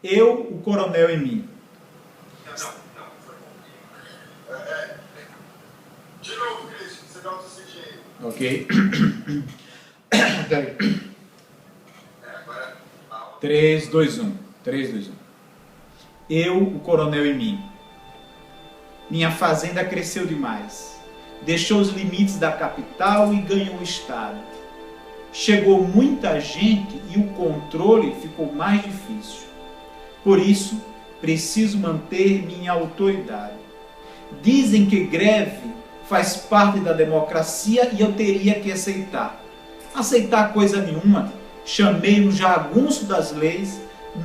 Eu, o coronel em mim. De novo, Cristo, você dá um sujeito. Ok? 3, 2, 1. 3, 2, 1. Eu, o coronel em mim. Minha fazenda cresceu demais. Deixou os limites da capital e ganhou o estado. Chegou muita gente e o controle ficou mais difícil. Por isso, preciso manter minha autoridade. Dizem que greve faz parte da democracia e eu teria que aceitar. Aceitar coisa nenhuma. Chamei o jagunço das leis,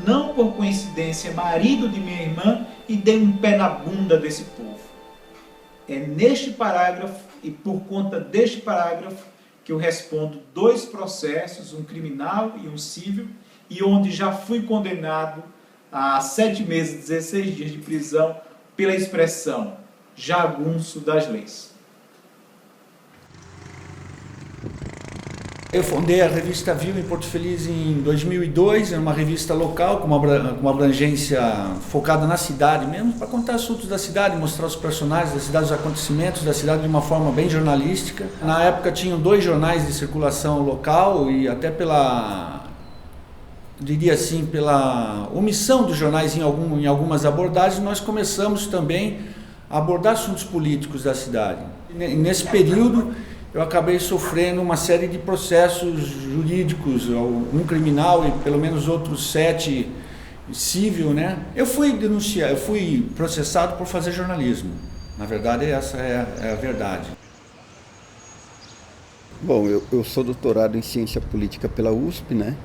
não por coincidência marido de minha irmã, e dei um pé na bunda desse povo. É neste parágrafo e por conta deste parágrafo que eu respondo 2 processos, um criminal e um civil, e onde já fui condenado a 7 meses e 16 dias de prisão pela expressão jagunço das leis. Eu fundei a revista Viva em Porto Feliz em 2002, era uma revista local com uma abrangência focada na cidade mesmo, para contar assuntos da cidade, mostrar os personagens da cidade, os acontecimentos da cidade de uma forma bem jornalística. Na época tinham 2 jornais de circulação local e até diria assim, pela omissão dos jornais em algumas abordagens, nós começamos também a abordar assuntos políticos da cidade. E nesse período eu acabei sofrendo uma série de processos jurídicos, um criminal e pelo menos outros 7 civil, né? Eu fui processado por fazer jornalismo. Na verdade, essa é a verdade. Bom, eu sou doutorado em Ciência Política pela USP, né?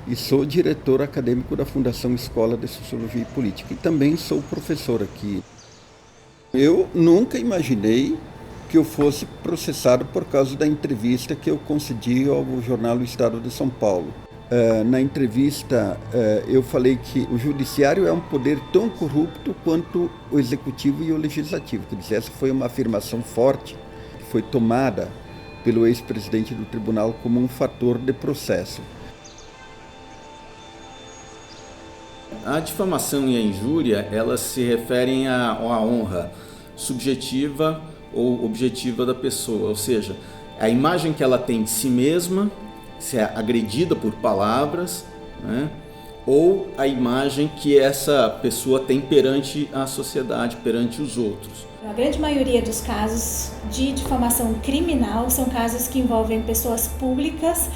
E sou diretor acadêmico da Fundação Escola de Sociologia e Política. E também sou professor aqui. Eu nunca imaginei que eu fosse processado por causa da entrevista que eu concedi ao jornal O Estado de São Paulo. Na entrevista, eu falei que o judiciário é um poder tão corrupto quanto o executivo e o legislativo. Quer dizer, essa foi uma afirmação forte que foi tomada pelo ex-presidente do tribunal como um fator de processo. A difamação e a injúria, elas se referem à honra subjetiva ou objetiva da pessoa, ou seja, a imagem que ela tem de si mesma, se é agredida por palavras, né? Ou a imagem que essa pessoa tem perante a sociedade, perante os outros. A grande maioria dos casos de difamação criminal são casos que envolvem pessoas públicas,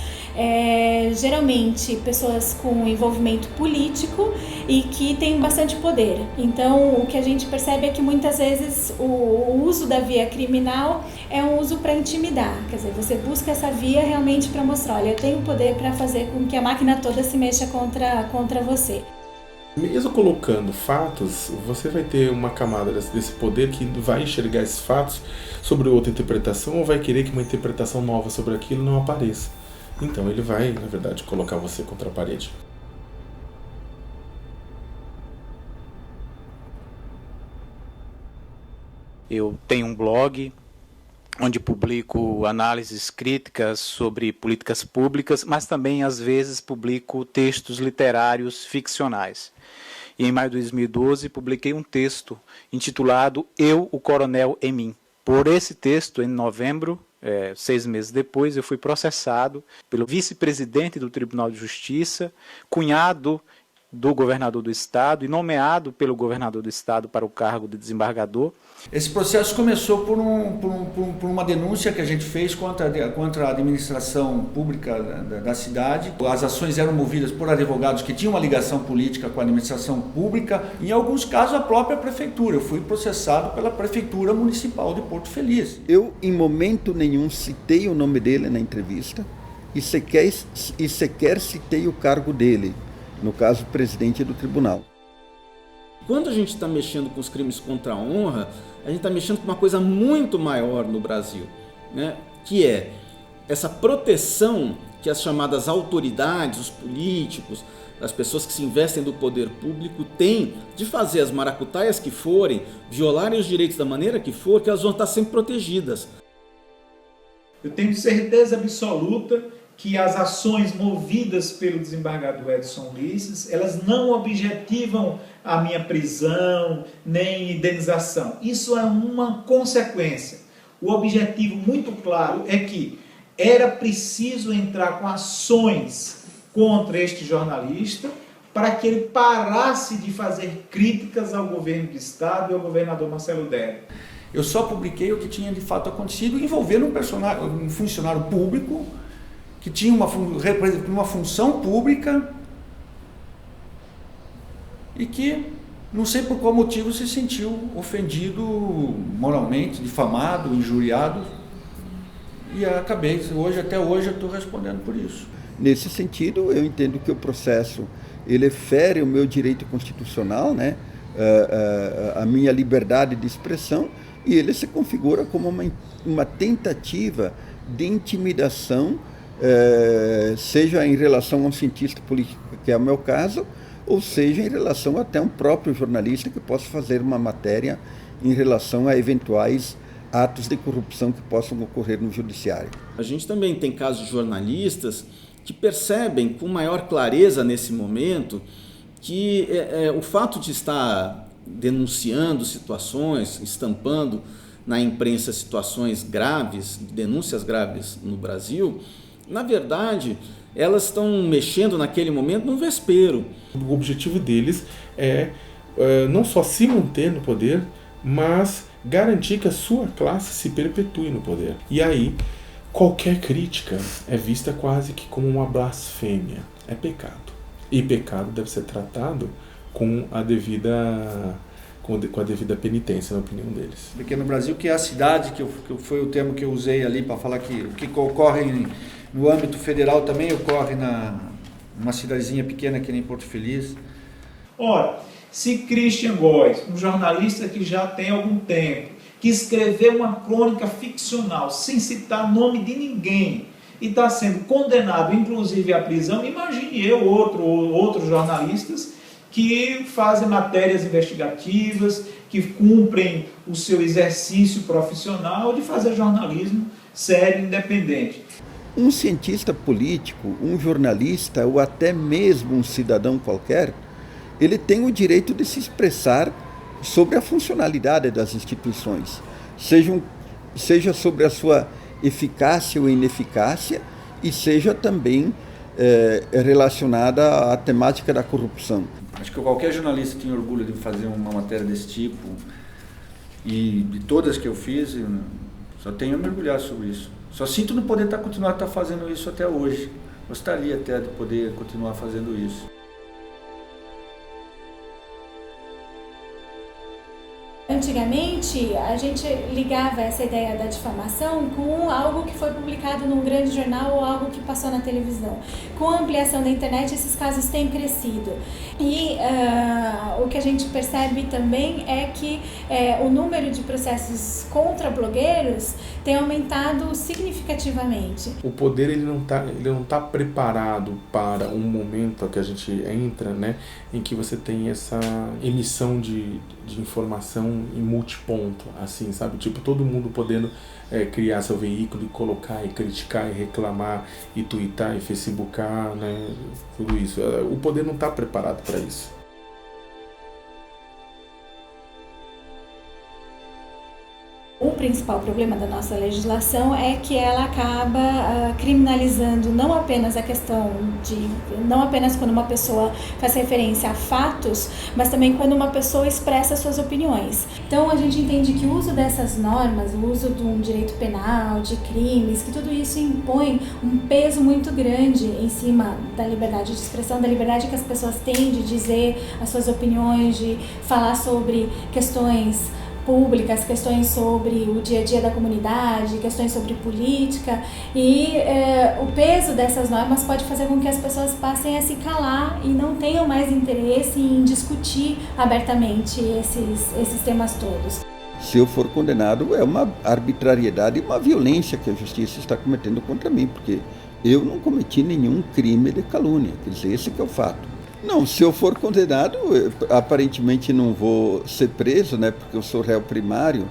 geralmente pessoas com envolvimento político e que têm bastante poder. Então, o que a gente percebe é que muitas vezes o uso da via criminal é um uso para intimidar. Quer dizer, você busca essa via realmente para mostrar, olha, eu tenho poder para fazer com que a máquina toda se mexa contra você. Mesmo colocando fatos, você vai ter uma camada desse poder que vai enxergar esses fatos sobre outra interpretação ou vai querer que uma interpretação nova sobre aquilo não apareça. Então ele vai, na verdade, colocar você contra a parede. Eu tenho um blog onde publico análises críticas sobre políticas públicas, mas também, às vezes, publico textos literários ficcionais. E em maio de 2012, publiquei um texto intitulado Eu, o Coronel em Mim. Por esse texto, em novembro, 6 meses depois, eu fui processado pelo vice-presidente do Tribunal de Justiça, cunhado do governador do estado e nomeado pelo governador do estado para o cargo de desembargador. Esse processo começou por uma denúncia que a gente fez contra a administração pública da cidade. As ações eram movidas por advogados que tinham uma ligação política com a administração pública, em alguns casos a própria prefeitura. Eu fui processado pela Prefeitura Municipal de Porto Feliz. Eu, em momento nenhum, citei o nome dele na entrevista e sequer citei o cargo dele, no caso, presidente do tribunal. Quando a gente está mexendo com os crimes contra a honra, a gente está mexendo com uma coisa muito maior no Brasil, né? Que é essa proteção que as chamadas autoridades, os políticos, as pessoas que se investem do poder público têm de fazer as maracutaias que forem, violarem os direitos da maneira que for, que elas vão estar sempre protegidas. Eu tenho certeza absoluta que as ações movidas pelo desembargador Edson Ulisses, elas não objetivam a minha prisão, nem indenização. Isso é uma consequência. O objetivo muito claro é que era preciso entrar com ações contra este jornalista para que ele parasse de fazer críticas ao governo do Estado e ao governador Marcelo Dério. Eu só publiquei o que tinha de fato acontecido, envolvendo um funcionário público que tinha uma função pública e que, não sei por qual motivo, se sentiu ofendido moralmente, difamado, injuriado, e acabei, até hoje eu estou respondendo por isso. Nesse sentido, eu entendo que o processo ele fere o meu direito constitucional, né? A minha liberdade de expressão, e ele se configura como uma tentativa de intimidação, seja em relação a um cientista político, que é o meu caso, ou seja em relação até a um próprio jornalista que possa fazer uma matéria em relação a eventuais atos de corrupção que possam ocorrer no judiciário. A gente também tem casos de jornalistas que percebem com maior clareza nesse momento que o fato de estar denunciando situações, estampando na imprensa situações graves, denúncias graves no Brasil, na verdade, elas estão mexendo naquele momento no vespeiro. O objetivo deles é não só se manter no poder, mas garantir que a sua classe se perpetue no poder. E aí, qualquer crítica é vista quase que como uma blasfêmia. É pecado. E pecado deve ser tratado com a devida penitência, na opinião deles. Porque no Brasil, que é a cidade, que foi o termo que eu usei ali para falar que o que ocorre no âmbito federal também ocorre numa cidadezinha pequena que nem Porto Feliz. Ora, se Christian Góes, um jornalista que já tem algum tempo, que escreveu uma crônica ficcional sem citar nome de ninguém e está sendo condenado, inclusive à prisão, imagine eu, outros jornalistas que fazem matérias investigativas, que cumprem o seu exercício profissional de fazer jornalismo sério e independente. Um cientista político, um jornalista ou até mesmo um cidadão qualquer, ele tem o direito de se expressar sobre a funcionalidade das instituições, seja sobre a sua eficácia ou ineficácia, e seja também relacionada à temática da corrupção. Acho que qualquer jornalista tem orgulho de fazer uma matéria desse tipo, e de todas que eu fiz, eu só tenho a mergulhar sobre isso. Só sinto no poder continuar fazendo isso até hoje. Gostaria até de poder continuar fazendo isso. Antigamente, a gente ligava essa ideia da difamação com algo que foi publicado num grande jornal ou algo que passou na televisão. Com a ampliação da internet, esses casos têm crescido. E o que a gente percebe também é que o número de processos contra blogueiros tem aumentado significativamente. O poder ele não tá preparado para um momento que a gente entra, né, em que você tem essa emissão de informação em multiponto, assim, sabe? Tipo, todo mundo podendo criar seu veículo e colocar e criticar e reclamar e twittar e facebookar, né? Tudo isso. O poder não está preparado para isso. O principal problema da nossa legislação é que ela acaba criminalizando não apenas a questão não apenas quando uma pessoa faz referência a fatos, mas também quando uma pessoa expressa suas opiniões. Então a gente entende que o uso dessas normas, o uso de um direito penal, de crimes, que tudo isso impõe um peso muito grande em cima da liberdade de expressão, da liberdade que as pessoas têm de dizer as suas opiniões, de falar sobre questões públicas, questões sobre o dia a dia da comunidade, questões sobre política, e o peso dessas normas pode fazer com que as pessoas passem a se calar e não tenham mais interesse em discutir abertamente esses temas todos. Se eu for condenado, é uma arbitrariedade e uma violência que a justiça está cometendo contra mim, porque eu não cometi nenhum crime de calúnia, quer dizer, esse que é o fato. Não, se eu for condenado, aparentemente não vou ser preso, né, porque eu sou réu primário,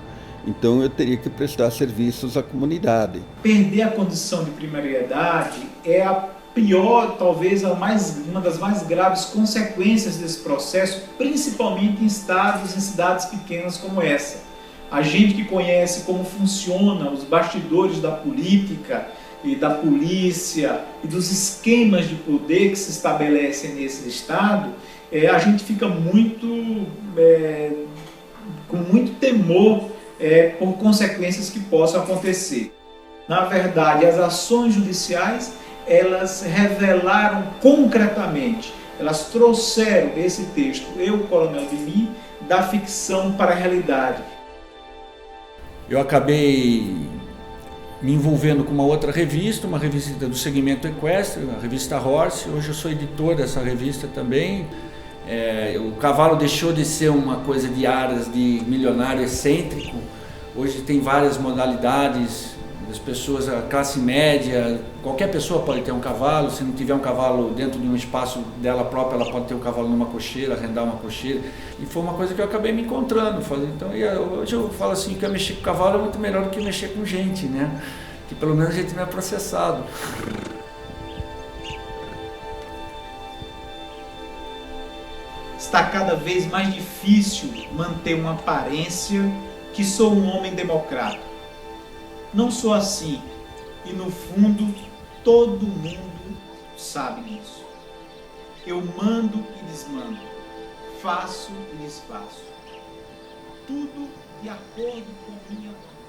Então eu teria que prestar serviços à comunidade. Perder a condição de primariedade é a pior, talvez uma das mais graves consequências desse processo, principalmente em estados, em cidades pequenas como essa. A gente que conhece como funciona os bastidores da política e da polícia e dos esquemas de poder que se estabelecem nesse estado, a gente fica com muito temor por consequências que possam acontecer. Na verdade, as ações judiciais, elas revelaram concretamente, elas trouxeram esse texto, Eu, Coronel de Mim, da ficção para a realidade. Eu acabei me envolvendo com uma outra revista, uma revista do segmento equestre, a revista Horse. Hoje eu sou editor dessa revista também. O cavalo deixou de ser uma coisa de aras de milionário excêntrico. Hoje tem várias modalidades, as pessoas, a classe média, qualquer pessoa pode ter um cavalo. Se não tiver um cavalo dentro de um espaço dela própria, ela pode ter um cavalo numa cocheira, arrendar uma cocheira. E foi uma coisa que eu acabei me encontrando. Então, hoje eu falo assim, que mexer com cavalo é muito melhor do que mexer com gente, né? Que pelo menos a gente não é processado. Está cada vez mais difícil manter uma aparência que sou um homem democrata. Não sou assim, e no fundo todo mundo sabe disso. Eu mando e desmando, faço e desfaço, tudo de acordo com minha vontade.